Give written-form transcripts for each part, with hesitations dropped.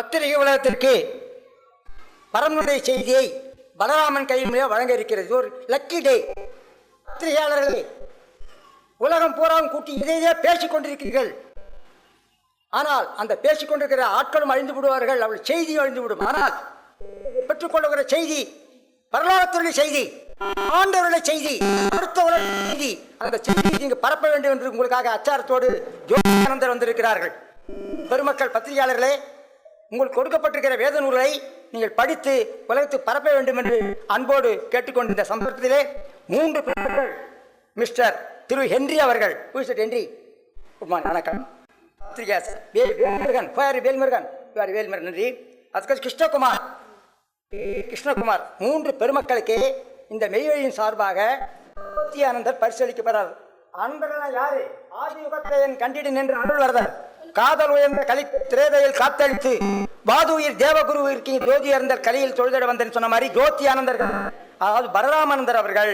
பத்திரிகை உலகத்திற்கு பரமனுடைய செய்தியை பலராமன் கையில் வழங்க இருக்கிறது. ஒரு லக்கி டே. பத்திரிகையாளர்களே, உலகம் பூராவும் கூட்டி இதையே பேசிக் கொண்டிருக்கிறீர்கள். ஆனால் அந்த பேசிக்கொண்டிருக்கிற ஆட்களும் அழிந்து விடுவார்கள், அவள் செய்தி அழிந்து விடும். ஆனால் பெற்றுக்கொள்ளுகிற செய்தி பரலோகத்துடைய செய்தி, ஆண்டவருடைய செய்தி, செய்தி. அந்த செய்தி நீங்க பரப்ப வேண்டும் என்று உங்களுக்காக அச்சாரத்தோடு ஜோதியானந்தர் வந்திருக்கிறார்கள். பெருமக்கள் பத்திரிகையாளர்களே, உங்களுக்கு கொடுக்கப்பட்டிருக்கிற வேத நூல்களை நீங்கள் படித்து உலகத்துக்கு பரப்ப வேண்டும் என்று அன்போடு கேட்டுக்கொண்டிருந்த சந்தர்ப்பத்திலே 3 பெருமக்கள், மிஸ்டர் திரு ஹென்றி அவர்கள். ஹென்றி, குட் மார்னிங், வணக்கம். வேல்முருகன், நன்றி. அதுக்கு கிருஷ்ணகுமார் 3 பெருமக்களுக்கு இந்த மெய்வழியின் சார்பாக ஜோதியானந்தர் பரிசளிக்கப்படுறார். அன்பர்கள் யாரு? ஆதியுகத்தையன் கண்டிடன் என்று அருள்வரதர், காதல் உயர்ந்த கலி திரேதையில் காத்தளித்து வாதுயிர் தேவகுருவிற்கு ஜோதியானந்தர் கலியில் தொழுதிட வந்தேன்னு சொன்ன மாதிரி ஜோதியானந்தர், அதாவது பலராமானந்தர் அவர்கள்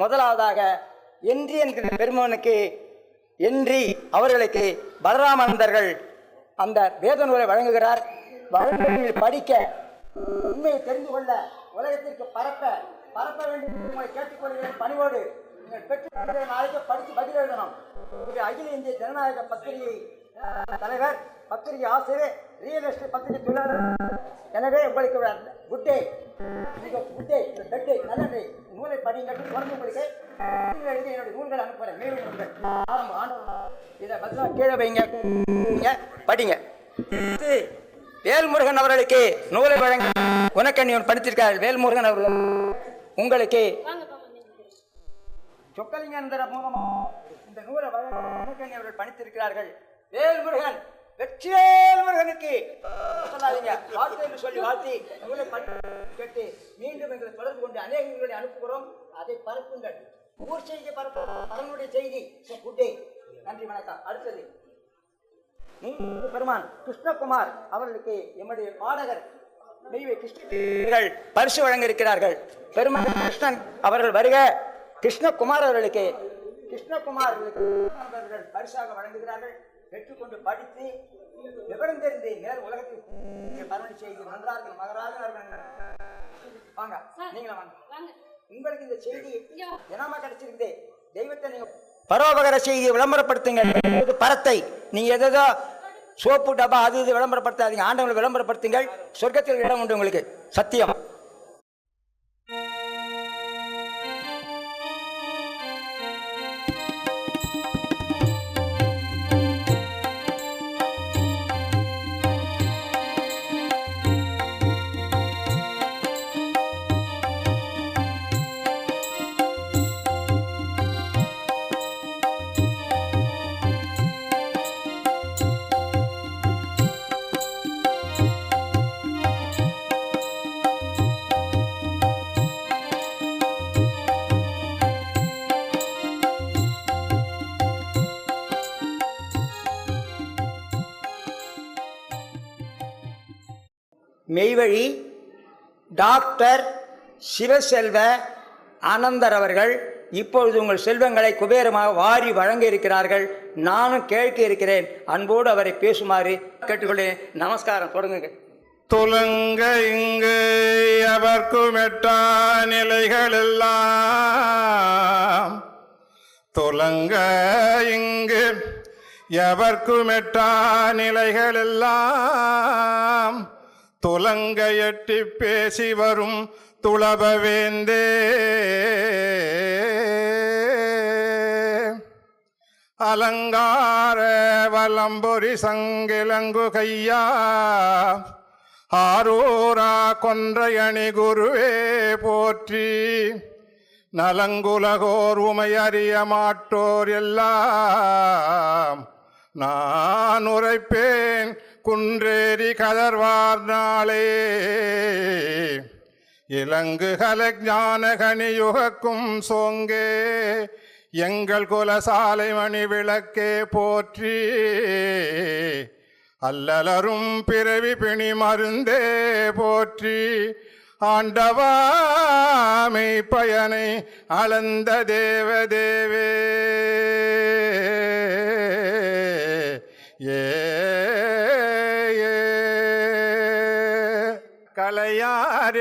முதலாவதாக என்றி என்கிற பெருமனுக்கு என்றி அவர்களுக்கு பலராமானந்தர்கள் அந்த வேத நூலை வழங்குகிறார். படிக்க, உண்மையை தெரிந்து கொள்ள, உலகத்திற்கு பரப்ப வேண்டும் என்று உங்களை கேட்டுக்கொள்கிறேன். பணிவோடு நீங்கள் பெற்று நாளைக்கு படித்து பதில் எழுதணும். அகில இந்திய ஜனநாயக பத்திரிகை தலைவர், பத்திரிகை ஆசிரியர், ரியல் எஸ்டேட் பத்திரிகை தொழிலாளர். எனவே உங்களுக்கு good day, good day, bad day, நல்ல டே. நூலை படிங்கள். தொடர்ந்து உங்களுக்கு எழுதி என்னுடைய நூல்கள் அனுப்புகிறேன். மேலும் நூல்கள் இதை பதிலாக கீழே வைங்க, படிங்க. வேல்முருகன் அவர்களுக்கு நூலை வழங்க உனக்கண்ணி படித்திருக்கார். வேல்முருகன் அவர்கள் உங்களுக்கு சொக்கலிங்கந்தர மூலமாக இந்த நூலை வழங்க உனக்கண்ணி அவர்கள் படித்திருக்கிறார்கள். வேல்முருகன், வெற்றிவேல்முருகனுக்கு சொல்லாதீங்க, வாழ்த்து என்று சொல்லி வாழ்த்தி நூலை கேட்டு மீண்டும் எங்களை தொடர்பு கொண்டு அநேகங்களை அனுப்புகிறோம். அதை பரப்புங்கள். ஊர் செய்தி பரப்பும் அதனுடைய செய்தி. குட் டே, நன்றி, வணக்கம். அடுத்தது பெருமான் கிருஷ்ணகுமார் அவர்களுக்கு எம்முடைய பாடகர் கிருஷ்ணர்கள் பரிசு வழங்க இருக்கிறார்கள். பெருமான் கிருஷ்ணன் அவர்கள் வருக. கிருஷ்ணகுமார் அவர்களுக்கு பரிசாக வழங்குகிறார்கள். பெற்றுக்கொண்டு படித்து விவரம் தெரிந்து மேல் உலகத்தில் பரவணி செய்து நன்றார்கள் மகராக வாங்க. நீங்களும் வாங்க. உங்களுக்கு இந்த செய்தி என்னமா கிடைச்சிருக்குது? தெய்வத்தை நீங்க பரோபகர செய்தியை விளம்பரப்படுத்துங்க. பரத்தை நீங்க எதோ சோப்பு டப்பா அது இது விளம்பரப்படுத்தாதீங்க. ஆண்டவங்களை விளம்பரப்படுத்துங்கள். சொர்க்கத்தில் இடம் உண்டு உங்களுக்கு. சத்தியம். மெய்வழி டாக்டர் சிவசெல்வ ஆனந்தர் அவர்கள் இப்பொழுது உங்கள் செல்வங்களை குபேரமாக வாரி வழங்க இருக்கிறார்கள். நானும் கேட்க இருக்கிறேன். அன்போடு அவரை பேசுமாறு கேட்டுக்கொள்ளேன். நமஸ்காரம். தொடங்குங்க. துலங்க இங்கு அவர்க்கும் எட்டா நிலைகள் எல்லாம், துலங்க இங்கு எவர்க்கும் எட்டா நிலைகள் எல்லாம், துலங்க எட்டி பேசி வரும் துளபவேந்தே. அலங்கார வலம்பொரி சங்கிலங்கு கையா, ஆரூரா கொன்றையணி குருவே போற்றி. நலங்குலகோர் உமை அறிய மாட்டோர் எல்லாம் நான் உரைப்பேன் குன்றேறி கதர்வார் நாளே. இலங்கு கலஞான கனியுகக்கும் சோங்கே, எங்கள் குலசாலை மணி விளக்கே போற்றி. அல்லலரும் பிறவி பிணி மருந்தே போற்றி. ஆண்டவாமை பயனை அளந்த தேவதேவே. ஏ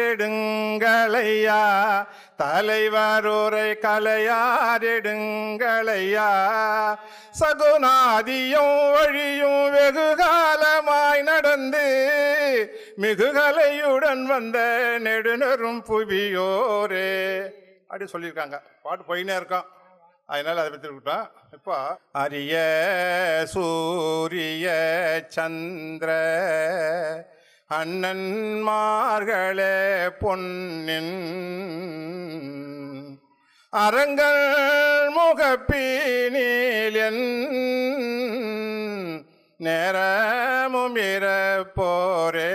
கலையாரிடுங்களையா, தலைவருரை கலையாரிடுங்களையா. சகுனாதியும் வழியும் வெகு காலமாய் நடந்து மிகுகலையுடன் வந்த நெடுநரும் புவியோரே அப்படி சொல்லியிருக்காங்க. பாட்டு போயினே இருக்கான், அதனால அதை பற்றி இருக்கட்டும். இப்போ அரிய சூரிய சந்திர அண்ணன்மார்களே பொன்னின் அரங்கள் முகப்பீனில் என் நேரமும் இறப்போரே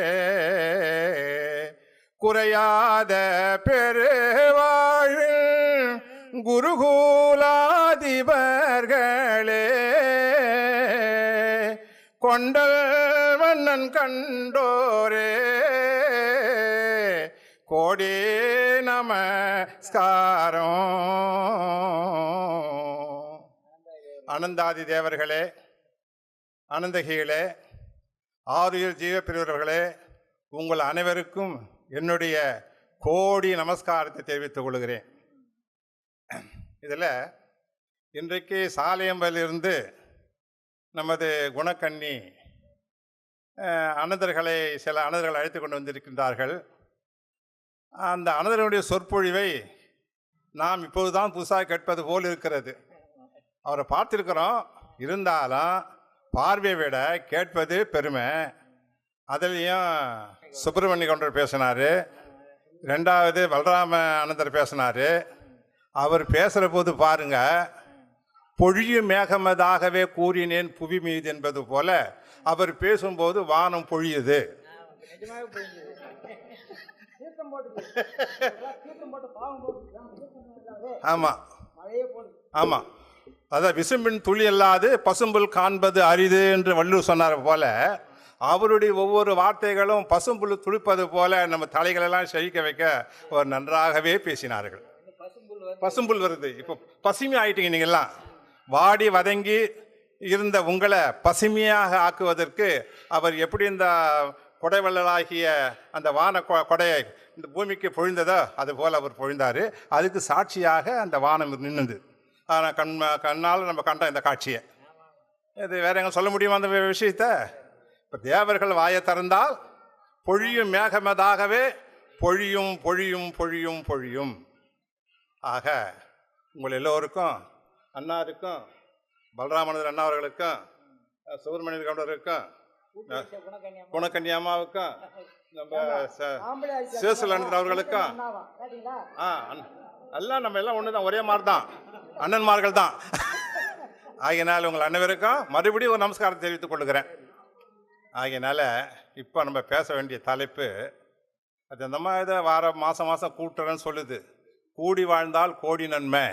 குறையாத பெருவாழ் குருகூலாதிபர்களே கொண்டல் மன்னன் கண்டோரே கோடி நமஸ்காரம். அனந்தாதி தேவர்களே, அனந்தகிகளே, ஆறுயிர் ஜீவப்பிரிவர்களே, உங்கள் அனைவருக்கும் என்னுடைய கோடி நமஸ்காரத்தை தெரிவித்துக் கொள்கிறேன். இதில் இன்றைக்கு சாலையம்பலிருந்து நமது குணக்கண்ணி அனந்தர்களை சில அனந்தர்கள் அழைத்து கொண்டு வந்திருக்கின்றார்கள். அந்த அனந்தர்களுடைய சொற்பொழிவை நாம் இப்போதுதான் புதுசாக கேட்பது போல் இருக்கிறது. அவரை பார்த்துருக்கிறோம், இருந்தாலும் பார்வையை விட கேட்பது பெருமை. அதுலேயும் சுப்பிரமணிய கவுண்டர் பேசினார், ரெண்டாவது பலராம அனந்தர் பேசினார். அவர் பேசுகிற போது பாருங்க, பொழியும் மேகமதாகவே கூறினேன் புவி மீது என்பது போல அவர் பேசும்போது வானம் பொழியுது. ஆமா ஆமா, அதான் விசும்பின் துளி அல்லாது பசும்புல் காண்பது அரிது என்று வள்ளுவர் சொன்னார் போல அவருடைய ஒவ்வொரு வார்த்தைகளும் பசும்புல் துளிப்பது போல நம்ம தலைகளெல்லாம் செழிக்க வைக்க ஒரு நன்றாகவே பேசினார்கள். பசும்புல் வருது, இப்போ பசுமை ஆயிட்டீங்க. நீங்கள்லாம் வாடி வதங்கி இருந்த உங்களை பசுமையாக ஆக்குவதற்கு அவர் எப்படி இந்த கொடைவள்ளலாகிய அந்த வான கொடையை இந்த பூமிக்கு பொழிந்ததோ அது போல் அவர் பொழிந்தார். அதுக்கு சாட்சியாக அந்த வானம் நின்றுது. ஆனால் கண்ணால் நம்ம கண்ட இந்த காட்சியை இது வேற எங்கே சொல்ல முடியுமா அந்த விஷயத்த? இப்போ தேவர்கள் வாயை திறந்தால் பொழியும் மேகமதாகவே பொழியும் பொழியும் பொழியும் பொழியும். ஆக உங்கள் எல்லோருக்கும், அண்ணாருக்கும், பலராமனந்தர் அண்ணா அவர்களுக்கும், சுப்பிரமணிய கவுண்டருக்கும், குணக்கண்ணி அம்மாவுக்கும், நம்ம சேசுலந்தர் அவர்களுக்கும், எல்லாம் நம்ம எல்லாம் ஒன்று தான், ஒரே மாதிரி தான், அண்ணன்மார்கள் தான். ஆகையினால் உங்கள் அனைவருக்கும் மறுபடியும் ஒரு நமஸ்காரம் தெரிவித்துக் கொள்கிறேன். ஆகையினால இப்போ நம்ம பேச வேண்டிய தலைப்பு அது அந்த மாதிரி இதை மாதம் கூட்டுறேன்னு சொல்லுது. கூடி வாழ்ந்தால் கோடி நன்மை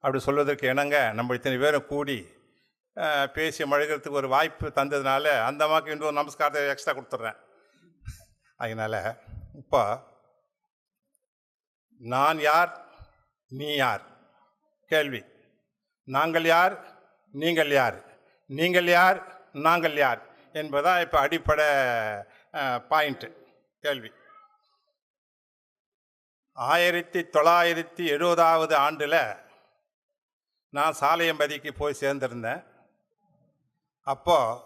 அப்படி சொல்வதற்கு இணங்க நம்ம இத்தனை பேரும் கூடி பேசி மழுகிறதுக்கு ஒரு வாய்ப்பு தந்ததுனால அந்த அம்மாவுக்கு இன்னொரு நமஸ்காரத்தை எக்ஸ்ட்ரா கொடுத்துட்றேன். அதனால் இப்போ நான் யார், நீ யார் கேள்வி. நாங்கள் யார், நீங்கள் யார், நீங்கள் யார், நாங்கள் யார் என்பதுதான் இப்போ அடிப்படை பாயிண்ட்டு கேள்வி. 1970 ஆண்டில் நான் சாலையம்பதிக்கு போய் சேர்ந்திருந்தேன். அப்போது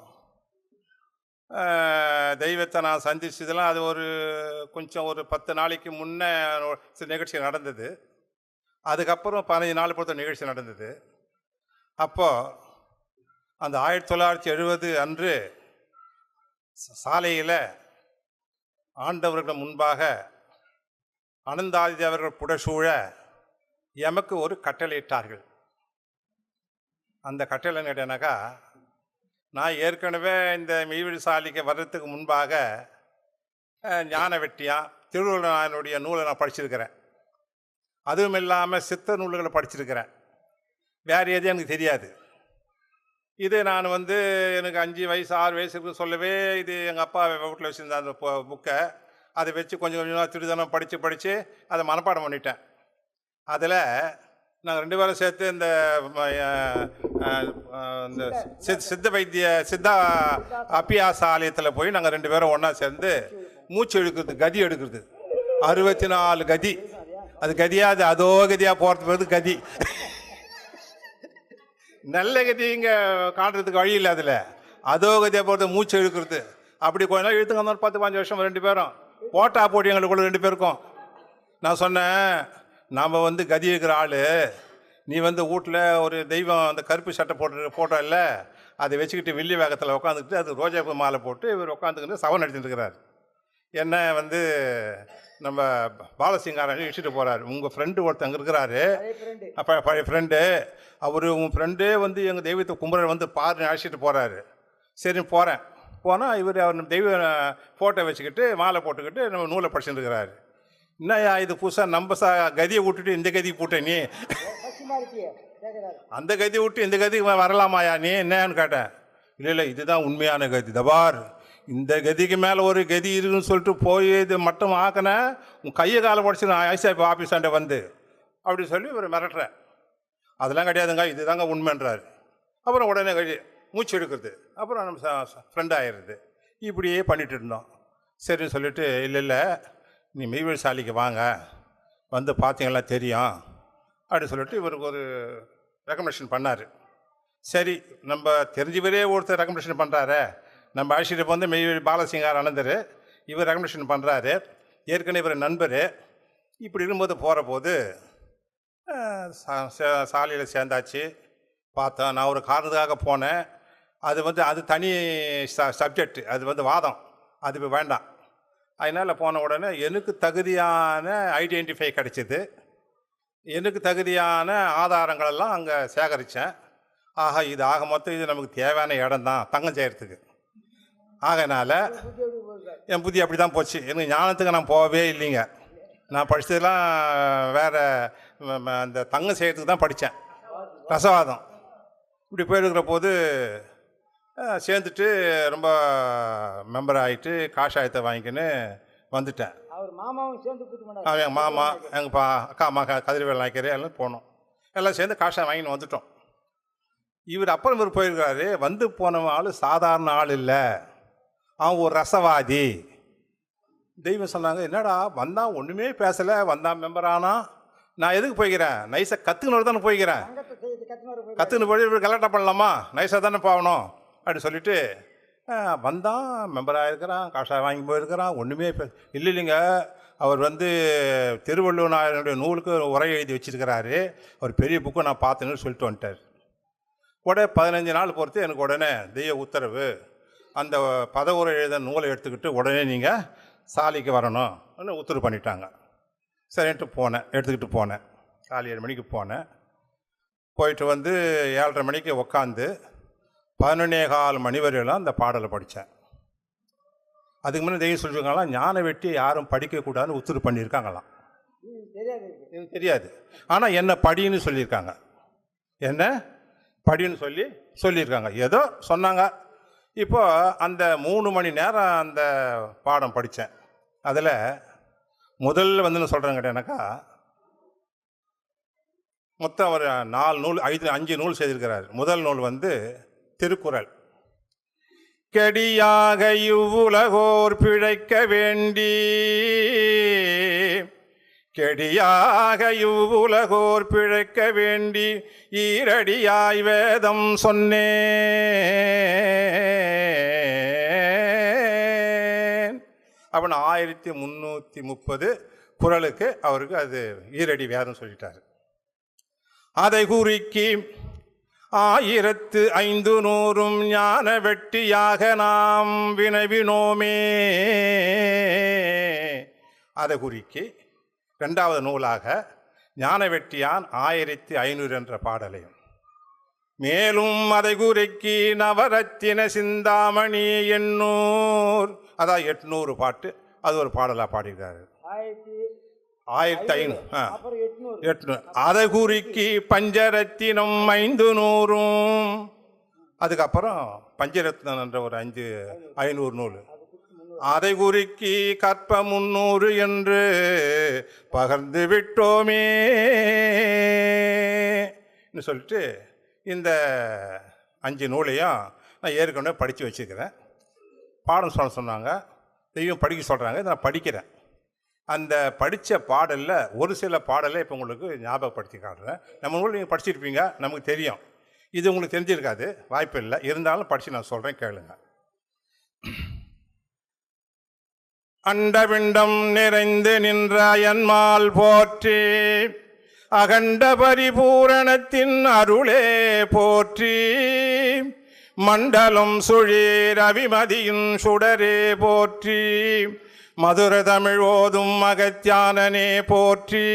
தெய்வத்தை நான் சந்திச்சதெல்லாம் அது ஒரு 10 நாளைக்கு முன்னே சில நிகழ்ச்சி நடந்தது. அதுக்கப்புறம் 15 நாள் பொறுத்த நிகழ்ச்சி நடந்தது. அப்போது அந்த 1970 அன்று சாலையில் ஆண்டவர்கள் முன்பாக அனந்தாதி தேவர்கள் புடசூழ எமக்கு ஒரு கட்டளையிட்டார்கள். அந்த கட்டளை என்னன்னாக்கா, நான் ஏற்கனவே இந்த மெய்வழி சாலைக்கு வர்றதுக்கு முன்பாக ஞான வெட்டியான் திருவள்ளுவனுடைய நூலை நான் படிச்சிருக்கிறேன். அதுவும் இல்லாமல் சித்த நூல்களை படிச்சிருக்கிறேன். வேறு எதுவும் எனக்கு தெரியாது. இது நான் எனக்கு 5 வயசு 6 வயசுக்கு சொல்லவே இது எங்கள் அப்பா வீட்டில் வச்சுருந்த அந்த புக்கை அதை வச்சு கொஞ்சம் கொஞ்சமாக திருதனம் படித்து அதை மனப்பாடம் பண்ணிட்டேன். அதில் நாங்கள் 2 பேரும் சேர்த்து இந்த சித்தா அபியாச ஆலயத்தில் போய் நாங்கள் 2 பேரும் ஒன்றா சேர்ந்து மூச்சு எடுக்கிறது, கதி எடுக்கிறது. 64 கதி. அது கதியா, அது அதோ கதியா போகிறது கதி. நல்ல கதி இங்கே காட்டுறதுக்கு வழி இல்லை. அதில் அதோ கதியாக போகிறது மூச்சு இழுக்கிறது. அப்படி கொஞ்ச நாள் இழுத்துங்க வந்தோம். 10-15 வருஷம் 2 பேரும் போட்டா போட்டி எங்களுக்குள்ள 2 பேருக்கும். நான் சொன்னேன், நாம் வந்து கதி இருக்கிற ஆள், நீ வந்து வீட்டில் ஒரு தெய்வம் அந்த கருப்பு சட்டை போட்டோ இல்லை, அதை வச்சுக்கிட்டு வில்லி வேகத்தில் உட்காந்துக்கிட்டு அது ரோஜாப்பூ மாலை போட்டு இவர் உட்காந்துக்கிட்டு சவன் அடிச்சுட்டு இருக்கிறார். என்ன வந்து நம்ம பாலசிங்காரன் இழுச்சிட்டு போகிறாரு. உங்கள் ஃப்ரெண்டு ஒருத்தங்க இருக்கிறாரு, அப்போ பழைய ஃப்ரெண்டு, அவர் உங்கள் ஃப்ரெண்டே வந்து எங்கள் தெய்வத்தை கும்புற வந்து பாருன்னு அழைச்சிட்டு போகிறாரு. சரி போகிறேன். போனால் இவர் அவர் தெய்வ ஃபோட்டோ வச்சுக்கிட்டு மாலை போட்டுக்கிட்டு நம்ம நூலை படிச்சுட்டு இருக்கிறாரு. என்னையா இது புதுசாக நம்ம கதியை விட்டுட்டு இந்த கதிக்கு போட்ட நீ, அந்த கதி விட்டு இந்த கதிக்கு வரலாமாயா நீ என்னன்னு கேட்டேன். இல்லை இதுதான் உண்மையான கதி, தபார் இந்த கதிக்கு மேலே ஒரு கதி இருக்குன்னு சொல்லிட்டு போய் இது மட்டும் ஆக்கின உன் கையை காலை உடச்சு நான் ஐசிஐபி ஆஃபீஸாண்ட வந்து அப்படி சொல்லி இவர் மிரட்டுறேன். அதெல்லாம் கிடையாதுங்க, இதுதாங்க உண்மைன்றாரு. அப்புறம் உடனே மூச்சு எடுக்கிறது, அப்புறம் நம்ம ஃப்ரெண்ட் ஆகிடுறது. இப்படியே பண்ணிட்டு இருந்தோம். சரின்னு சொல்லிட்டு இல்லை நீ மெய்வேல் சாலிக்கு வாங்க, வந்து பார்த்தீங்களா தெரியும் அப்படின்னு சொல்லிட்டு இவருக்கு ஒரு ரெக்கமெண்டேஷன் பண்ணார். சரி நம்ம தெரிஞ்சவரே ஒருத்தர் ரெக்கமெண்டேஷன் பண்ணுறாரு, நம்ம அழைச்சிட்டு வந்து மெய்வேல் பாலசிங்கார் அனந்தர் இவர் ரெக்கமெண்டேஷன் பண்ணுறாரு, ஏற்கனவே இவர் நண்பர். இப்படி இருக்கும்போது போகிற போது சாலையில் சேர்ந்தாச்சு. பார்த்தேன், நான் ஒரு காரணத்துக்காக போனேன். அது வந்து அது தனி சப்ஜெக்ட், அது வந்து வாதம், அது வேண்டாம். அதனால் போன உடனே எனக்கு தகுதியான ஐடென்டிஃபை கிடைச்சிது, எனக்கு தகுதியான ஆதாரங்களெல்லாம் அங்கே சேகரித்தேன். ஆக இது ஆக மொத்தம் இது நமக்கு தேவையான இடம் தான் தங்கம் செய்கிறதுக்கு. ஆகையினால என் புத்தி அப்படி தான் போச்சு. எனக்கு ஞானத்துக்கு நான் போகவே இல்லைங்க. நான் படித்ததெல்லாம் வேறு அந்த தங்கம் செய்கிறதுக்கு தான் படித்தேன், ரசவாதம். இப்படி போயிருக்கிற போது சேர்ந்துட்டு ரொம்ப மெம்பர் ஆகிட்டு காஷாயத்தை வாங்கிக்கின்னு வந்துட்டேன். அவர் மாமாவும் சேர்ந்து எங்கள் மாமா, எங்கள் அக்கா அம்மா கதிரவேல் நாய்க்கரே எல்லாம் போனோம். எல்லாம் சேர்ந்து காஷாயம் வாங்கின்னு வந்துட்டோம். இவர் அப்புறம் இவர் போயிருக்காரு. வந்து போன ஆள் சாதாரண ஆள் இல்லை, அவன் ஒரு ரசவாதி. தெய்வம் சொன்னாங்க, என்னடா வந்தான் ஒன்றுமே பேசலை, வந்தான் மெம்பர் ஆனா, நான் எதுக்கு போய்க்கிறேன், நைஸாக கற்றுக்கணும் தானே போய்க்கிறேன், கற்றுக்கணும் போய் கலெக்டாக பண்ணலாமா, நைஸாக தானே போகணும் அப்படின்னு சொல்லிட்டு வந்தான், மெம்பராக இருக்கிறான், காஷாயம் வாங்கி போயிருக்கிறான், ஒன்றுமே இல்லைங்க. அவர் வந்து திருவள்ளுவர் நாயனுடைய நூலுக்கு உரை எழுதி வச்சிருக்கிறாரு, அவர் பெரிய புக்கு நான் பார்த்தேன்னு சொல்லிட்டு வந்துட்டார். உடனே 15 நாள் பொறுத்து எனக்கு உடனே தெய்வ உத்தரவு, அந்த பதவுரை எழுத நூலை எடுத்துக்கிட்டு உடனே நீங்கள் சாலிக்கு வரணும் உத்தரவு பண்ணிட்டாங்க. சரின்ட்டு போனேன், எடுத்துக்கிட்டு போனேன். காலை 7 மணிக்கு போனேன். போயிட்டு வந்து 7:30 மணிக்கு உக்காந்து 11:15 மணி வரையிலும் அந்த பாடலை படித்தேன். அதுக்கு முன்னே தெய்வம் சொல்லியிருக்காங்களாம், ஞான வெட்டி யாரும் படிக்கக்கூடாதுன்னு உத்தரவு பண்ணியிருக்காங்களாம். எனக்கு தெரியாது, ஆனால் என்ன படின்னு சொல்லியிருக்காங்க, என்ன படின்னு சொல்லியிருக்காங்க, ஏதோ சொன்னாங்க. இப்போ அந்த 3 மணி நேரம் அந்த பாடம் படித்தேன். அதில் முதல்ல வந்து என்ன சொல்கிறேன் கேட்டேனாக்கா, மொத்தம் ஒரு 4 நூல் 5 நூல் செய்திருக்கிறார். முதல் நூல் வந்து திருக்குறள். கெடியாக இவ்வுலகோர் பிழைக்க வேண்டி, கெடியாக இவ்வுலகோர் பிழைக்க வேண்டி ஈரடியாய் வேதம் சொன்னேன். அப்படின்னு 1330 குறளுக்கு அவருக்கு அது ஈரடி வேதம் சொல்லிட்டாரு. அதை குறிக்கி 1500 ஞான வெட்டியாக நாம் வினவினோமே. அதை குறிக்கி 2வது நூலாக ஞான வெட்டியான் 1500 என்ற பாடலையும், மேலும் அதை குறிக்கி நவரத்தின சிந்தாமணி 800, அதான் 800 பாட்டு, அது ஒரு பாடலாக பாடியிருக்காரு. 1500. அதை குறிக்கி பஞ்சரத்தினம் 500, அதுக்கப்புறம் பஞ்சரத்னம் என்ற ஒரு 500 நூல். அதை குறிக்கி கற்ப 300 என்று பகர்ந்து விட்டோமே சொல்லிட்டு இந்த 5 நூலையும் நான் ஏற்கனவே படித்து வச்சுக்கிறேன். பாடம் சொன்னாங்க, தெய்வம் படிக்க சொல்கிறாங்க, இதை நான் படிக்கிறேன். அந்த படித்த பாடலில் ஒரு சில பாடலை இப்போ உங்களுக்கு ஞாபகப்படுத்தி காட்டுறேன். நம்ம நூல் நீங்கள் படிச்சிருப்பீங்க, நமக்கு தெரியும். இது உங்களுக்கு தெரிஞ்சிருக்காது, வாய்ப்பு இல்லை. இருந்தாலும் படித்து நான் சொல்கிறேன், கேளுங்க. அண்டபிண்டம் நிறைந்து நின்ற அயன்மால் போற்றி, அகண்ட பரிபூரணத்தின் அருளே போற்றி, மண்டலம் சுழீர் அவிமதியின் சுடரே போற்றி, மதுர தமிழ் ஓதும் அகத்தியானனே போற்றி,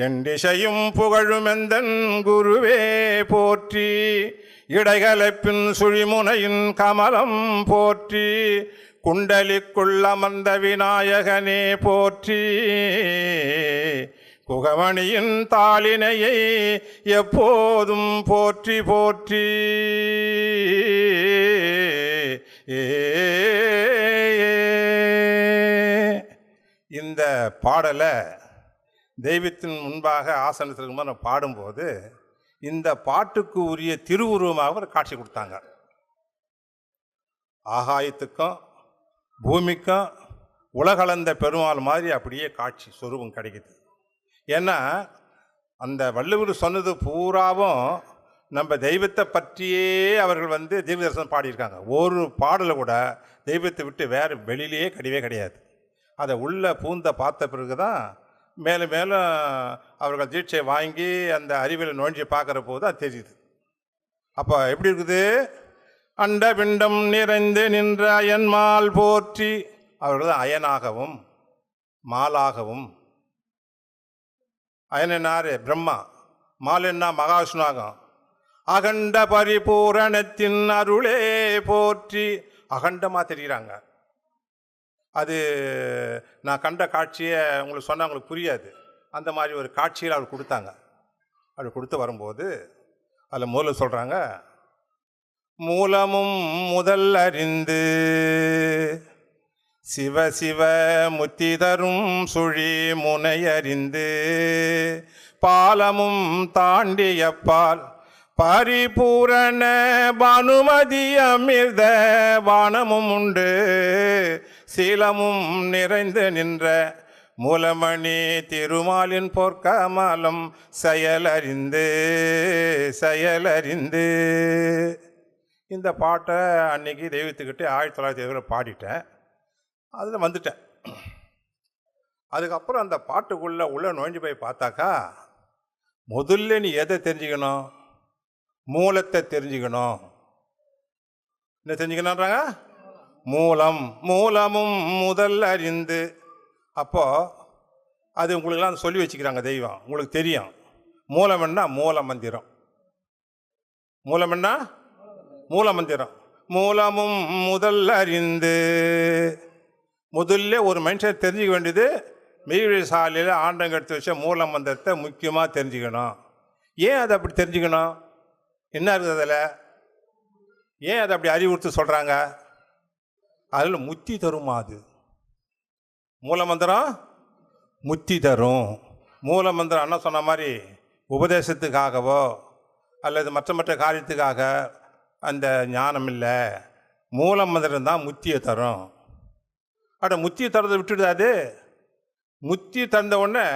என் திசையும் புகழுமெந்தன் குருவே போற்றி, இடைகலப்பின் சுழிமுனையின் கமலம் போற்றி, குண்டலிக்குள் அமர்ந்த விநாயகனே போற்றி, குகமணியின் தாளினையை எப்போதும் போற்றி போற்றி. இந்த பாடலை தெய்வத்தின் முன்பாக ஆசனத்திற்கு முன்பாக பாடும்போது இந்த பாட்டுக்கு உரிய திருவுருவமாக அவர் காட்சி கொடுத்தாங்க. ஆகாயத்துக்கும் பூமிக்கும் உலகளந்த பெருமாள் மாதிரி அப்படியே காட்சி சொரூபம் கிடைக்குது. ஏன்னா அந்த வள்ளுவர் சொன்னது பூராவும் நம்ம தெய்வத்தை பற்றியே அவர்கள் தீர்க்கதரிசனம் பாடியிருக்காங்க. ஒரு பாடலை கூட தெய்வத்தை விட்டு வேறு வெளியிலேயே கிடையவே கிடையாது. அதை உள்ள பூந்த பார்த்த பிறகு தான் மேலும் மேலும் அவர்கள் தீட்சை வாங்கி அந்த அறிவியலை நோஞ்சி பார்க்குற போது அது தெரியுது. அப்போ எப்படி இருக்குது? அண்ட பிண்டம் நிறைந்து நின்ற அயன்மால் போற்றி. அவர்கள் தான் அயனாகவும் மாலாகவும். அயன் என்னாரு? பிரம்மா. மால் என்ன? மகாவிஷ்ணுவாகும். அகண்ட பரிபூரணத்தின் அருளே போற்றி. அகண்டமாக தெரிகிறாங்க. அது நான் கண்ட காட்சியை உங்களுக்கு சொன்னால் உங்களுக்கு புரியாது. அந்த மாதிரி ஒரு காட்சியில் அவர் கொடுத்தாங்க. அப்படி கொடுத்து வரும்போது அதில் முதல்ல சொல்கிறாங்க, மூலமும் முதல் அறிந்து சிவ சிவ முத்தி தரும் சுழி முனையறிந்து பாலமும் தாண்டிய பால் பரிபூரண பானுமதி அமிர்த வானமும் உண்டு சீலமும் நிறைந்து நின்ற மூலமணி திருமாலின் பொற்கமலம் செயலறிந்து செயலறிந்து. இந்த பாட்டை அன்னைக்கு தெய்வத்துக்கிட்டே 1970 பாடிட்டேன். அதில் வந்துட்டேன். அதுக்கப்புறம் அந்த பாட்டுக்குள்ளே உள்ள நுழைஞ்சு போய் பார்த்தாக்கா, முதல்ல நீ எதை தெரிஞ்சுக்கணும்? மூலத்தை தெரிஞ்சுக்கணும். என்ன தெரிஞ்சுக்கணுன்றாங்க? மூலம். மூலமும் முதல் அறிந்து. அப்போது அது உங்களுக்கெல்லாம் சொல்லி வச்சுக்கிறாங்க தெய்வம். உங்களுக்கு தெரியும் மூலம் என்ன? மூல மந்திரம். மூலம் என்ன? மூல மந்திரம். மூலமும் முதல் அறிந்து. முதல்ல ஒரு மனுஷன் தெரிஞ்சுக்க வேண்டியது மெய்வழி சாலையில் ஆண்டங்க எடுத்து வச்ச மூல மந்திரத்தை முக்கியமாக தெரிஞ்சுக்கணும். ஏன் அதை அப்படி தெரிஞ்சுக்கணும்? என்ன இருக்குது அதில்? ஏன் அதை அப்படி அறிவுறுத்து சொல்கிறாங்க? அதில் முத்தி தருமா? அது மூலமந்திரம் முத்தி தரும். மூலமந்திரம் என்ன சொன்ன மாதிரி உபதேசத்துக்காகவோ அல்லது மற்ற காரியத்துக்காக அந்த ஞானம் இல்லை. மூலமந்திரம் தான் முத்தியை தரும். அட முத்தியை தரதை விட்டுடுதாது. முத்தி தந்த உடனே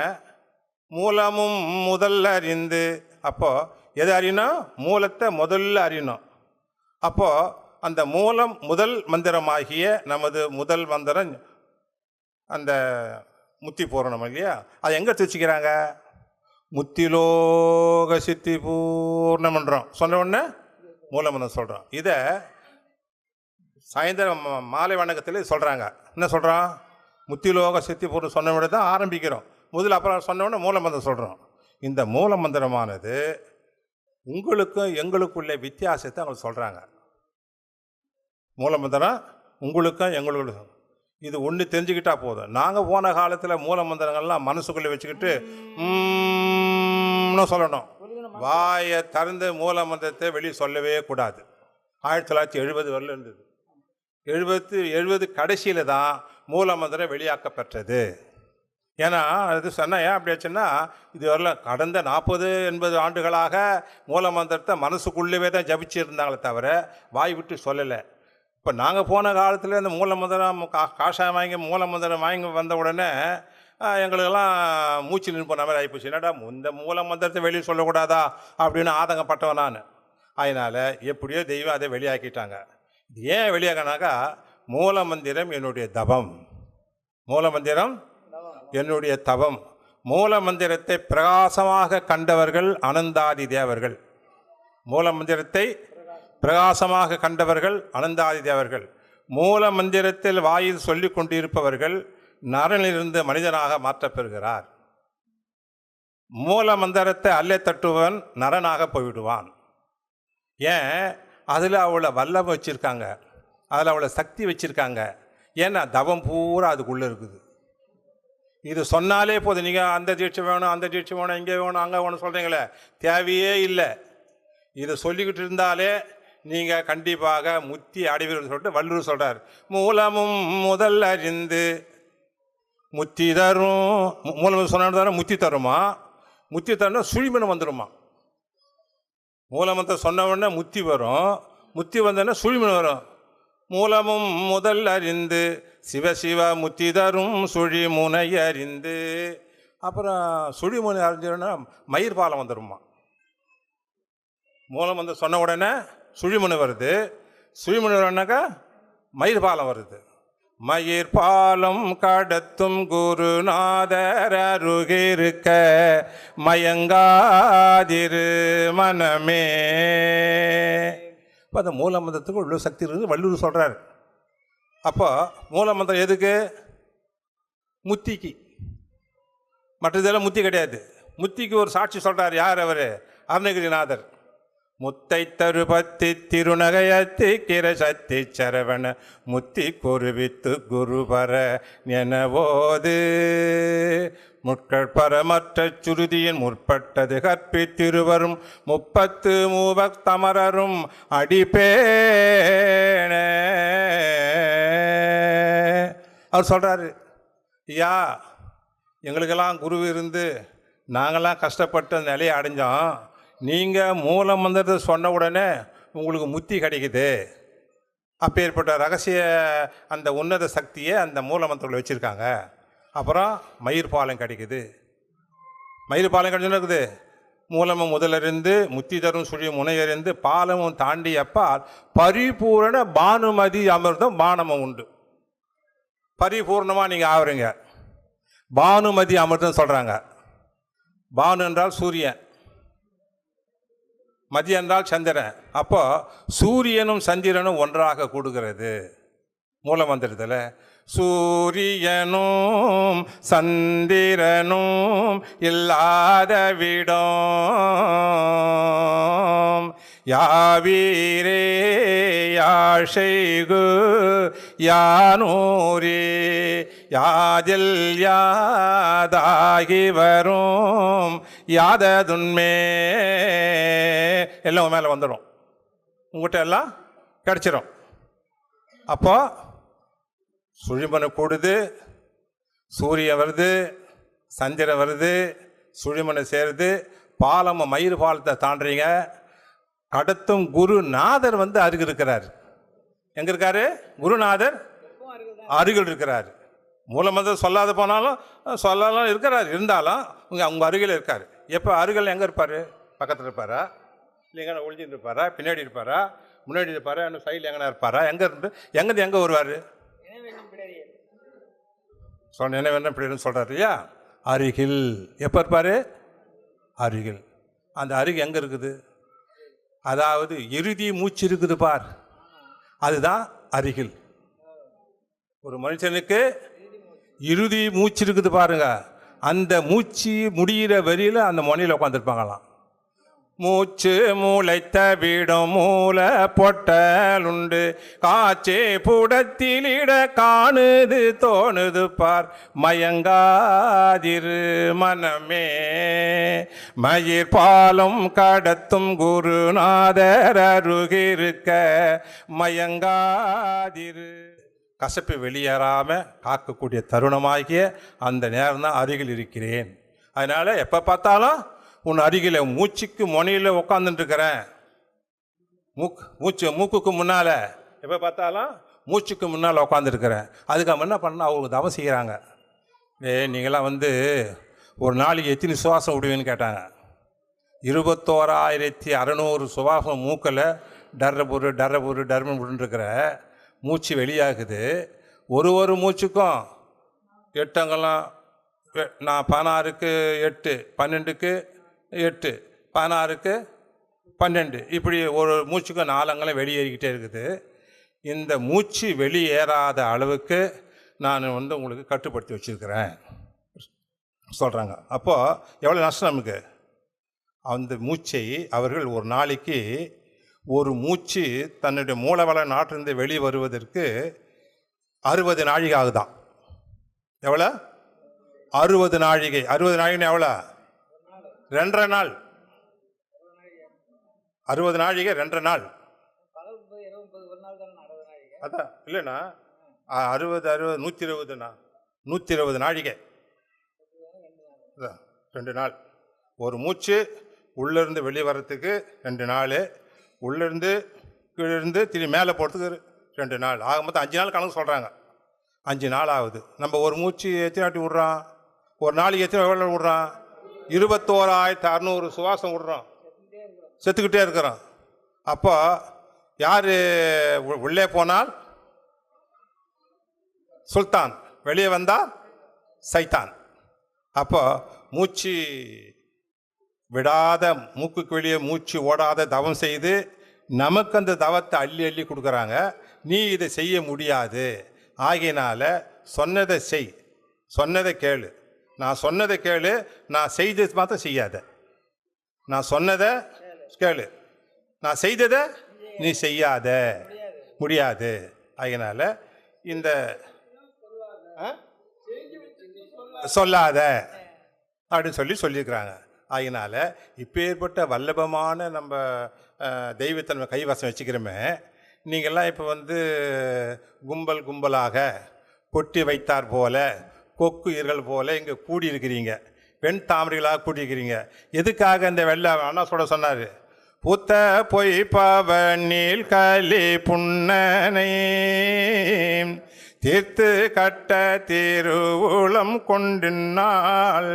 மூலமும் முதல்ல அறிந்து. அப்போது எதை அறியணும்? மூலத்தை முதல்ல அறியணும். அப்போது அந்த மூலம் முதல் மந்திரமாகிய நமது முதல் மந்திரம் அந்த முத்தி பூரணம் இல்லையா? அது எங்கே வச்சுக்கிறாங்க? முத்திலோக சித்தி பூர்ண மந்திரம் சொன்ன உடனே மூலமந்திரம் சொல்கிறோம். இதை சாயந்தரம் மாலை வணக்கத்தில் சொல்கிறாங்க. என்ன சொல்கிறோம்? முத்திலோக சித்தி பூர்ணம் சொன்ன உடனே தான் ஆரம்பிக்கிறோம். முதல்ல அப்புறம் சொன்ன உடனே மூலமந்திரம் சொல்கிறோம். இந்த மூலமந்திரமானது உங்களுக்கும் எங்களுக்குள்ள வித்தியாசத்தை அவங்க சொல்கிறாங்க. மூலமந்திரம் உங்களுக்கும் எங்களுக்கும் இது ஒன்று தெரிஞ்சுக்கிட்டா போதும். நாங்கள் போன காலத்தில் மூலமந்திரங்கள்லாம் மனசுக்குள்ளே வச்சுக்கிட்டு சொல்லணும். வாயை திறந்து மூலமந்திரத்தை வெளியே சொல்லவே கூடாது. 1970 வரல இருந்தது. 70 கடைசியில் தான் மூலமந்திரம் வெளியாக்கப்பட்டது. ஏன்னா அது சொன்னால் ஏன் அப்படி ஆச்சுன்னா, இது வரலாம் கடந்த 40-80 ஆண்டுகளாக மூலமந்திரத்தை மனசுக்குள்ளவே தான் ஜபிச்சு இருந்தாங்களே தவிர வாய் விட்டு சொல்லலை. இப்போ நாங்கள் போன காலத்தில் இந்த மூலமந்திரம் காஷாயம் வாங்கி மூலமந்திரம் வாங்கி வந்த உடனே எங்களுக்கெல்லாம் மூச்சு நின்று போன மாதிரி ஆகிப்போச்சு. என்னடா இந்த மூலமந்திரத்தை வெளியே சொல்லக்கூடாதா அப்படின்னு ஆதங்கப்பட்டவன் நான். அதனால் எப்படியோ தெய்வம் அதை வெளியாக்கிட்டாங்க. ஏன் வெளியாகினாக்கா, மூலமந்திரம் என்னுடைய தவம், மூலமந்திரம் என்னுடைய தவம். மூலமந்திரத்தை பிரகாசமாக கண்டவர்கள் அனந்தாதி தேவர்கள். மூலமந்திரத்தை பிரகாசமாக கண்டவர்கள் அனந்தாதி தேவர்கள். மூலமந்திரத்தில் வாயில் சொல்லிக் கொண்டிருப்பவர்கள் நரனிலிருந்து மனிதனாக மாற்றப்பெறுகிறார். மூலமந்திரத்தை அல்லை தட்டுவன் நரனாக போய்விடுவான். ஏன்? அதில் அவளை வல்லமை வச்சுருக்காங்க, அதில் அவளை சக்தி வச்சுருக்காங்க. ஏன்னா தவம் பூரா அதுக்குள்ளே இருக்குது. இது சொன்னாலே போதும். நீங்கள் அந்த தீட்சை வேணும், அந்த தீட்சை வேணும், இங்கே வேணும், அங்கே வேணும் சொல்கிறீங்களே, தேவையே இல்லை. இதை சொல்லிக்கிட்டு இருந்தாலே நீங்கள் கண்டிப்பாக முத்தி அடைவீர்கள் சொல்லிட்டு வள்ளுவர் சொல்கிறார். மூலமும் முதல் அறிந்து முத்தி தரும். மூலம் சொன்ன முத்தி தருமா? முத்தி தரும்னா சுழிமனம் வந்துடுமா? மூலமந்திரம் சொன்ன உடனே முத்தி வரும், முத்தி வந்தோடனே சுழிமனம் வரும். மூலமும் முதல் அறிந்து சிவசிவ முத்தி தரும் சுழி முனை அறிந்து. அப்புறம் சுழி முனை அறிஞ்சோன்னா மயிர் பாலம் வந்துடுமா? மூலம் வந்து சொன்ன உடனே சுழிமுனை வருது, சுழிமுனை வரனாக்கா மயிர் பாலம் வருது. மயிர் பாலம் கடத்தும் குருநாதர் அருகிருக்க மயங்காதிரு மனமே. இப்போ அந்த மூலமந்திரத்துக்கு உள்ள சக்தி இருக்குது வள்ளுவர் சொல்கிறார். அப்போ மூலமந்திரம் எதுக்கு? முத்திக்கு. மற்றதெல்லாம் முத்தி கிடையாது. முத்திக்கு ஒரு சாட்சி சொல்கிறார். யார் அவர்? அருணகிரிநாதர். முத்தை தருபத்தி திருநகையத்தி கிரசத்தி சரவண முத்தி குருவித்து குருபர எனவோது முட்கற்பரமற்ற சுருதியின் முற்பட்டது கற்பித்திருவரும் 33 தமரரும் அடிப்பேன. அவர் சொல்கிறாரு, ஐயா எங்களுக்கெல்லாம் குரு இருந்து நாங்கள்லாம் கஷ்டப்பட்டு அந்த நிலையை அடைஞ்சோம். நீங்கள் மூலமந்திரத்தை சொன்ன உடனே உங்களுக்கு முத்தி கிடைக்குது. அப்பேற்பட்ட ரகசிய அந்த உன்னத சக்தியை அந்த மூலமந்திரத்தில் வச்சுருக்காங்க. அப்புறம் மயிர் பாலம் கிடைக்குது. மயிர் பாலம் கிடைச்சுன்னு இருக்குது. மூலமும் முதலிருந்து முத்தி தரும் சுழி முனையறிந்து பாலமும் தாண்டி அப்பால் பரிபூரண பானுமதி அமிர்தம் பானமும் உண்டு. பரிபூர்ணமாக நீங்கள் ஆகுறீங்க. பானுமதி அமிர்தம் சொல்கிறாங்க. பானு என்றால் சூரியன், மதி என்றால் சந்திரன். அப்போ சூரியனும் சந்திரனும் ஒன்றாக கூடுகிறது மூலமந்திரத்தில். சூரியனும் சந்திரனும் இல்லாத விடம் யாவீரே யாஷைகு யானூரே யாதில் யாதாகி வரும் யாததுன்மே. எல்லாம் மேலே வந்துடும், உங்கள்கிட்ட எல்லாம் கிடச்சிரும். அப்போ சுழிமனை கூடுது, சூரியன் வருது, சந்திரன் வருது, சுழிமனை சேருது, பாலம் மயிர் பாலத்தை தாண்டுறீங்க. கடத்தும் குருநாதர் வந்து அருகில் இருக்கிறார். எங்கே இருக்காரு? குருநாதர் அருகில் இருக்கிறார். மூலமந்திரம் சொல்லாத போனாலும் சொல்லாலும் இருக்கிறார், இருந்தாலும் அவங்க அருகில் இருக்கார். எப்போ அருகில் எங்கே இருப்பார்? பக்கத்தில் இருப்பாரா, இல்லைங்க ஒழிஞ்சிட்டு இருப்பாரா, பின்னாடி இருப்பாரா, முன்னாடி இருப்பாரா, இன்னும் சைடில் எங்கன்னா இருப்பாரா? எங்கே இருந்து எங்கே வருவார்? சொன்ன என்ன வேணும் இப்படி சொல்கிறார் இல்லையா? அருகில். எப்போ இருப்பார்? அருகில். அந்த அருகில் எங்கே இருக்குது? அதாவது இறுதி மூச்சு இருக்குது பார், அதுதான் அருகில். ஒரு மனுஷனுக்கு இறுதி மூச்சு இருக்குது பாருங்க, அந்த மூச்சு முடிகிற வரியில் அந்த முனையில் உட்காந்துருப்பாங்களாம். மூச்சு மூளைத்த விடும் மூல பொட்டலுண்டு காட்சி புடத்திலிட காணுது தோணுது பார் மயங்காதிரு மனமே. மயிர் பாலம் கடத்தும் குருநாதர் அருகிருக்க மயங்காதிரு. கசப்பு வெளியேறாமல் காக்கக்கூடிய தருணமாகிய அந்த நேரம் தான் அருகில் இருக்கிறேன். அதனால் எப்போ பார்த்தாலும் உன் அருகில் மூச்சுக்கு முனையில் உட்காந்துட்டுருக்கிறேன். மூக்குக்கு முன்னால் எப்போ பார்த்தாலும் மூச்சுக்கு முன்னால் உட்காந்துருக்கிறேன். அதுக்கு அவன் என்ன பண்ணால் அவங்க தவம் செய்கிறாங்க. நீங்களாம் வந்து ஒரு நாளைக்கு எத்தனை சுவாசம் விடுவீன்னு கேட்டாங்க. 21,600 சுவாசம் மூக்கில் டர்ரபுரு டர்ரபுரு டர்மபுருன்னு இருக்கிற மூச்சு வெளியாகுது. ஒரு மூச்சுக்கும் 8 அங்கெல்லாம் நான் 16க்கு 8, 12க்கு 8, 16க்கு 12, இப்படி ஒரு மூச்சுக்கும் 4 அங்கெல்லாம் வெளியேறிக்கிட்டே இருக்குது. இந்த மூச்சு வெளியேறாத அளவுக்கு நான் வந்து உங்களுக்கு கட்டுப்படுத்தி வச்சுருக்கிறேன் சொல்கிறாங்க. அப்போது எவ்வளோ நஷ்டம் நமக்கு? அந்த மூச்சை அவர்கள் ஒரு நாளைக்கு ஒரு மூச்சு தன்னுடைய மூலவள நாட்டிலிருந்து வெளியே வருவதற்கு 60 நாழிகை ஆகுதான். எவ்வளோ? 60 நாழிகை. 60 நாழிகைன்னு எவ்வளோ? 2.5 நாள். 60 நாழிகை 2.5 நாள். அதான் இல்லைண்ணா, 60 120ண்ணா, 120 நாழிகை. 2 நாள். ஒரு மூச்சு உள்ளேருந்து வெளியே வர்றதுக்கு 2 நாள், உள்ளேருந்து கீழேருந்து திரும்பி மேலே போகிறதுக்கு 2 நாள். ஆக மொத்தம் 5 நாள் கணக்கு சொல்கிறாங்க. 5 நாள் ஆகுது. நம்ம ஒரு மூச்சு எத்தனை வாட்டி விட்றோம்? ஒரு நாளைக்கு எத்தனை எவ்வளோ விட்றோம்? 21,600 சுவாசம் விட்றோம், செத்துக்கிட்டே இருக்கிறோம். அப்போ யார் உள்ளே போனால் சுல்தான், வெளியே வந்தால் சைத்தான். அப்போ மூச்சு விடாத, மூக்குக்கு வெளியே மூச்சு ஓடாத தவம் செய்து நமக்கு அந்த தவத்தை அள்ளி அள்ளி கொடுக்குறாங்க. நீ இதை செய்ய முடியாது, ஆகையினால சொன்னதை செய், சொன்னதை கேளு, நான் சொன்னதை கேளு, நான் செய்தது மாத்திரம் செய்யாத. நான் சொன்னதை கேளு, நான் செய்ததை நீ செய்யாத, முடியாது. ஆகையினால இந்த சொல்லாத அப்படின்னு சொல்லியிருக்கிறாங்க. ஆகினால இப்போ ஏற்பட்ட வல்லபமான நம்ம தெய்வத்தை நம்ம கைவசம் வச்சுக்கிறோமே, நீங்கள்லாம் இப்போ வந்து கும்பல் கும்பலாக கொட்டி வைத்தார் போல, கொக்கு ஈர்கள் போல இங்கே கூடியிருக்கிறீங்க, பெண் தாமரைகளாக கூடியிருக்கிறீங்க. எதுக்காக இந்த வெள்ளை அண்ணா சொன்னார், புத்த பொய் பவனில் களி புன்னனை தீர்த்து கட்ட திருவுளம் கொண்டினால்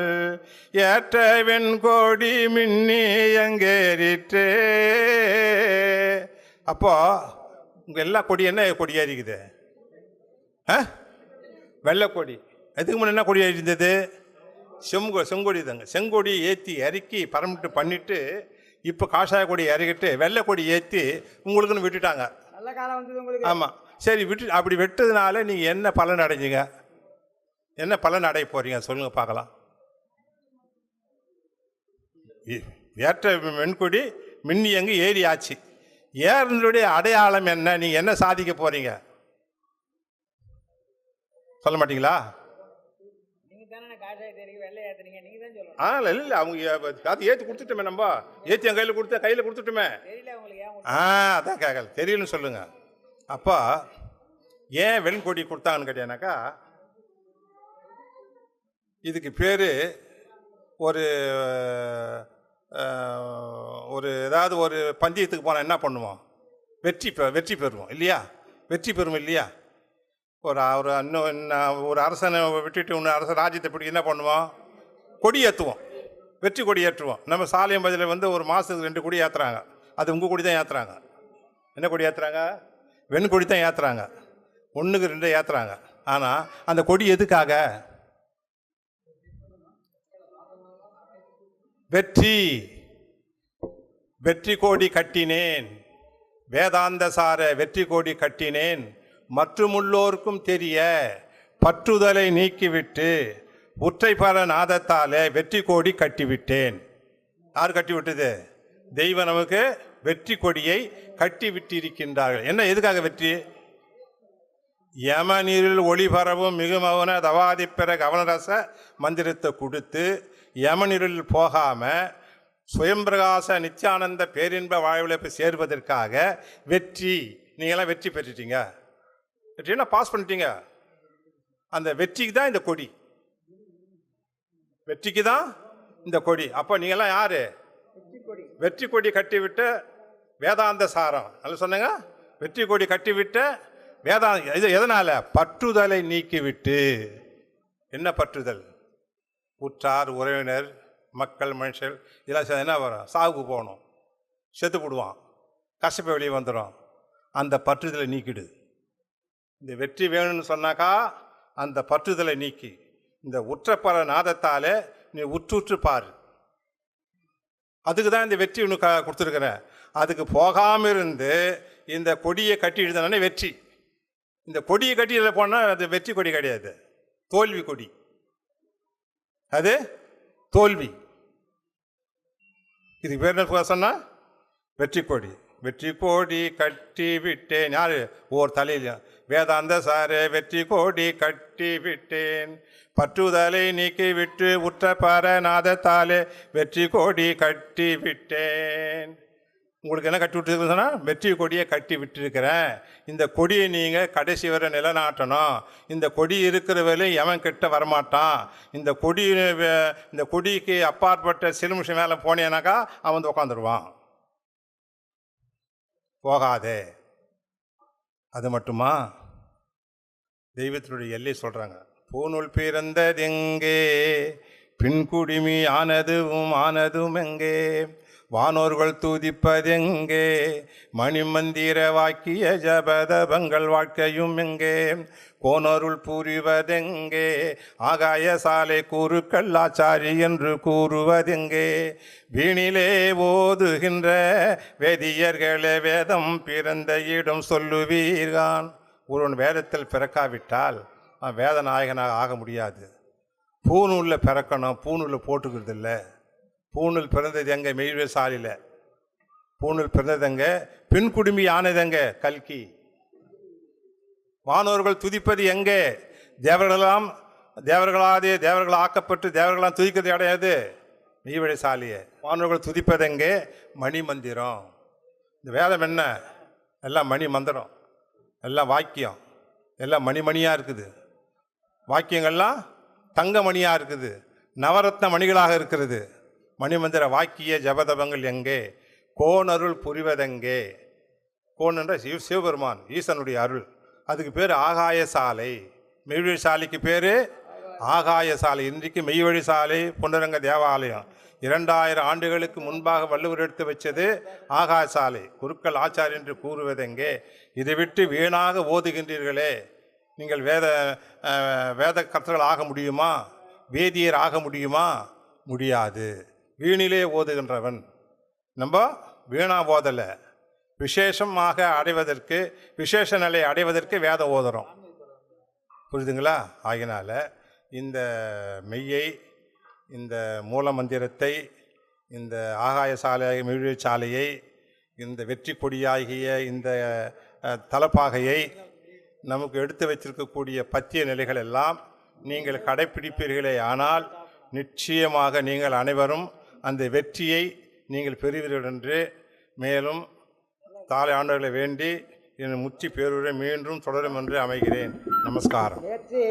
ஏற்ற வெண்கோடி மின்னி எங்கேறிற்றே. அப்போ உங்க எல்லா கொடி என்ன கொடி ஏறிக்குது? வெள்ளைக்கொடி. எதுக்கு முன்னே என்ன கொடி இருந்தது? செங்கொடி தாங்க. செங்கொடி ஏற்றி இறக்கி பரமிட்டு பண்ணிட்டு இப்போ காஷாய கொடி இறக்கிட்டு வெள்ளை கொடி ஏற்றி உங்களுக்குன்னு விட்டுட்டாங்க. நல்ல காலம் வந்தது உங்களுக்கு. ஆமாம், சரி விட்டு அப்படி வெட்டதுனால நீங்கள் என்ன பலன் அடைஞ்சிங்க? என்ன பலன் அடைய போறீங்க சொல்லுங்க பார்க்கலாம். ஏற்ற வெண்கொடி மின்னி எங்கே ஏறி ஆச்சு. ஏறனுடைய அடையாளம் என்ன? நீங்கள் என்ன சாதிக்க போறீங்க சொல்ல மாட்டீங்களா? இல்லை அவங்க அது ஏற்றி கொடுத்துட்டோமே, நம்ம ஏற்றி என் கையில் கொடுத்துட்டோமே. அதான் கேட்கல, தெரியலன்னு சொல்லுங்க. அப்போ ஏன் வெண்கொடி கொடுத்தாங்கன்னு கேட்டீங்கன்னாக்கா, இதுக்கு பேர் ஒரு ஒரு ஏதாவது ஒரு பந்தயத்துக்கு போனால் என்ன பண்ணுவோம்? வெற்றி பெறுவோம் இல்லையா? வெற்றி பெறுவோம் இல்லையா? ஒரு அரசனை விட்டுட்டு இன்னும் அரச ராஜ்யத்தை பிடிக்க என்ன பண்ணுவோம்? கொடி ஏற்றுவோம், வெற்றி கொடி ஏற்றுவோம். நம்ம சாலையம் பதில் வந்து ஒரு மாதத்துக்கு 2 கொடி ஏற்றுறாங்க. அது உங்கள் கொடி தான் ஏற்றுறாங்க. என்ன கொடி ஏற்றுறாங்க? வெண்கொடி தான் ஏற்றுறாங்க. 1க்கு 2 ஏற்றுறாங்க. ஆனால் அந்த கொடி எதுக்காக? வெற்றி கோடி கட்டினேன், வேதாந்த சார வெற்றி கோடி கட்டினேன், மற்றுமுள்ளோருக்கும் தெரிய பற்றுதலை நீக்கிவிட்டு உற்றைப்பர நாதத்தாலே வெற்றி கோடி கட்டிவிட்டேன். யார் கட்டி விட்டது? தெய்வம் நமக்கு வெற்றி கொடியை கட்டி விட்டிருக்கின்றார்கள். என்ன எதுக்காக வெற்றி? யம நீரில் ஒளிபரவும் மிகுமவன தவாதிப்பிற கவனரச மந்திரத்தை கொடுத்து யம நீரில் போகாம சுயம்பிரகாச நித்யானந்த பேரின்ப வாழ்விழப்பு சேர்வதற்காக வெற்றி. நீங்களாம் வெற்றி பெற்றுட்டீங்க. வெற்றினா பாஸ் பண்ணிட்டீங்க. அந்த வெற்றிக்கு தான் இந்த கொடி, வெற்றிக்கு தான் இந்த கொடி. அப்போ நீங்களாம் யாரு? வெற்றி கொடி கட்டிவிட்டு வேதாந்த சாரம். நல்லா சொன்னீங்க, வெற்றி கொடி கட்டிவிட்ட வேதாந்தம் இது எதனால? பற்றுதலை நீக்கிவிட்டு. என்ன பற்றுதல்? உற்றார் உறவினர் மக்கள் மனுஷர் இதெல்லாம் என்ன வரும்? சாவுக்கு போகணும், செத்து போடுவான், கஷ்டப்பை வெளியே வந்துடும். அந்த பற்றுதலை நீக்கிடு. இந்த வெற்றி வேணும்னு சொன்னாக்கா அந்த பற்றுதலை நீக்கி இந்த உற்றப்பற நாதத்தாலே நீ உற்று பாரு. அதுக்கு தான் இந்த வெற்றி ஒன்று கொடுத்துருக்குறேன். அதுக்கு போகாமல் இருந்து இந்த கொடியை கட்டி எழுதினானே வெற்றி. இந்த கொடியை கட்டி இதில் போனால் அது வெற்றி கொடி கிடையாது, தோல்வி கொடி. அது தோல்வி. இதுக்கு பேர் என்ன சொன்னால் வெற்றி கொடி. வெற்றி கோடி கட்டி விட்டேன். யாரு? ஓர் தலையில் வேதாந்த சாரே வெற்றி கோடி கட்டி விட்டேன், பற்றுதலை நீக்கி விட்டு உற்ற பரநாதத்தாலே வெற்றி கோடி கட்டி விட்டேன். உங்களுக்கு என்ன கட்டி விட்டு சொன்னால் வெற்றி கொடியை கட்டி விட்டுருக்கிறேன். இந்த கொடியை நீங்கள் கடைசி வரை நிலநாட்டணும். இந்த கொடி இருக்கிறவரை எவன் கிட்ட வரமாட்டான். இந்த கொடிக்கு அப்பாற்பட்ட சிலுமிஷம் மேலே போனேனாக்கா அவன் வந்து உட்காந்துருவான். போகாதே. அது மட்டுமா? தெய்வத்தினுடைய எல்லை சொல்கிறாங்க. பூநூல் பிறந்ததெங்கே, பின்குடிமி ஆனதும் எங்கே, வானோர்கள் தூதிப்பதெங்கே, மணிமந்திர வாக்கிய ஜபதபங்கள் வாழ்க்கையும் எங்கே, கோனருள் புரிவதெங்கே, ஆகாய சாலை கூறுக்கள் ஆச்சாரி என்று கூறுவதெங்கே, வீணிலே ஓதுகின்ற வேதியர்களே வேதம் பிறந்த இடம் சொல்லுவீர்கான். ஒருவன் வேதத்தில் பிறக்காவிட்டால் அவன் வேத நாயகனாக ஆக முடியாது. பூநூலில் பிறக்கணும், பூநூலில் போட்டுக்கிறது இல்லை. பூநூல் பிறந்தது எங்கே? மெய்வேல் சாலையில். பூநூல் பிறந்ததெங்க? பின் குடுமி ஆனதெங்க? கல்கி. வானோர்கள் துதிப்பது எங்கே? தேவர்களாக ஆக்கப்பட்டு தேவர்களாம் துதிக்கிறது கிடையாது, மெய்வழி சாலையை. வானோர்கள் துதிப்பது எங்கே? மணி மந்திரம். இந்த வேதம் என்ன? எல்லாம் மணி மந்திரம், எல்லாம் வாக்கியம், எல்லாம் மணிமணியாக இருக்குது. வாக்கியங்கள்லாம் தங்க மணியாக இருக்குது, நவரத்ன மணிகளாக இருக்கிறது. மணிமந்திர வாக்கிய ஜபதபங்கள் எங்கே? கோனருள் புரிவதெங்கே? கோன் என்ற சிவபெருமான், ஈசனுடைய அருள். அதுக்கு பேர் ஆகாய சாலை. மெய்வழி சாலைக்கு பேர் ஆகாய சாலை. இன்றைக்கு மெய்வழி சாலை புண்டரங்க தேவாலயம் 2000 ஆண்டுகளுக்கு முன்பாக வள்ளுவர் எடுத்து வச்சது ஆகாய சாலை. குருக்கள் ஆச்சாரி என்று கூறுவதெங்கே? இதை விட்டு வீணாக ஓதுகின்றீர்களே, நீங்கள் வேத கர்த்தர்கள் ஆக முடியுமா? வேதியர் ஆக முடியுமா? முடியாது. வீணிலே ஓதுகின்றவன். நம்ம வீணா ஓதலை, விசேஷமாக அடைவதற்கு, விசேஷ நிலை அடைவதற்கு வேதம் ஓதுறோம். புரியுதுங்களா? ஆகினால இந்த மெய்யை, இந்த மூல மந்திரத்தை, இந்த ஆகாய சாலை மெய்வழி சாலையை, இந்த வெற்றி கொடியாகிய இந்த தலப்பாகையை நமக்கு எடுத்து வைத்திருக்கக்கூடிய பத்திய நிலைகள் எல்லாம் நீங்கள் கடைப்பிடிப்பீர்களே ஆனால் நிச்சயமாக நீங்கள் அனைவரும் அந்த வெற்றியை நீங்கள் பெறுவீர்கள் என்று மேலும் தாலை ஆண்டவர்களை வேண்டி என் முற்றி பேருரை மீண்டும் தொடரும் என்று அமைகிறேன். நமஸ்காரம். நேற்று